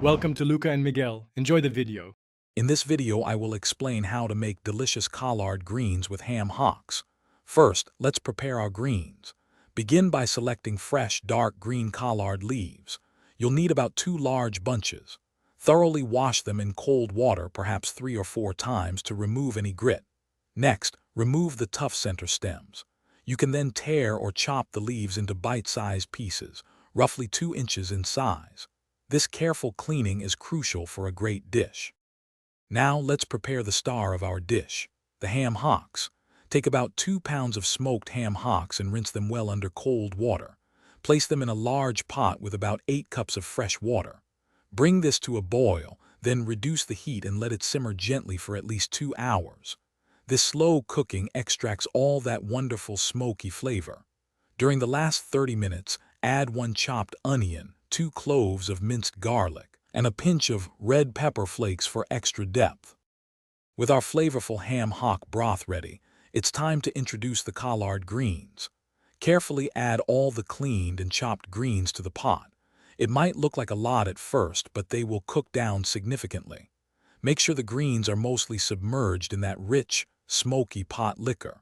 Welcome to Luca and Miguel. Enjoy the video. In this video, I will explain how to make delicious collard greens with ham hocks. First, let's prepare our greens. Begin by selecting fresh, dark green collard leaves. You'll need about 2 large bunches. Thoroughly wash them in cold water, perhaps 3 or 4 times, to remove any grit. Next, remove the tough center stems. You can then tear or chop the leaves into bite-sized pieces, roughly 2 inches in size. This careful cleaning is crucial for a great dish. Now let's prepare the star of our dish, the ham hocks. Take about 2 pounds of smoked ham hocks and rinse them well under cold water. Place them in a large pot with about 8 cups of fresh water. Bring this to a boil, then reduce the heat and let it simmer gently for at least 2 hours. This slow cooking extracts all that wonderful smoky flavor. During the last 30 minutes, add 1 chopped onion, 2 cloves of minced garlic, and a pinch of red pepper flakes for extra depth. With our flavorful ham hock broth ready, it's time to introduce the collard greens. Carefully add all the cleaned and chopped greens to the pot. It might look like a lot at first, but they will cook down significantly. Make sure the greens are mostly submerged in that rich, smoky pot liquor.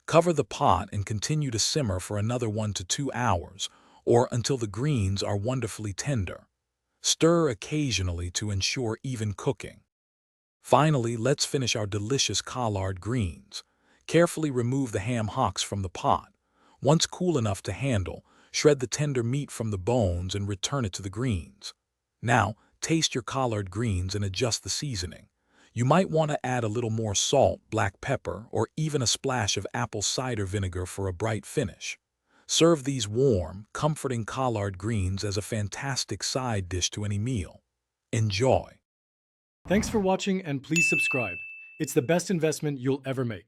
Cover the pot and continue to simmer for another 1 to 2 hours, or until the greens are wonderfully tender. Stir occasionally to ensure even cooking. Finally, let's finish our delicious collard greens. Carefully remove the ham hocks from the pot. Once cool enough to handle, shred the tender meat from the bones and return it to the greens. Now, taste your collard greens and adjust the seasoning. You might want to add a little more salt, black pepper, or even a splash of apple cider vinegar for a bright finish. Serve these warm, comforting collard greens as a fantastic side dish to any meal. Enjoy! Thanks for watching and please subscribe. It's the best investment you'll ever make.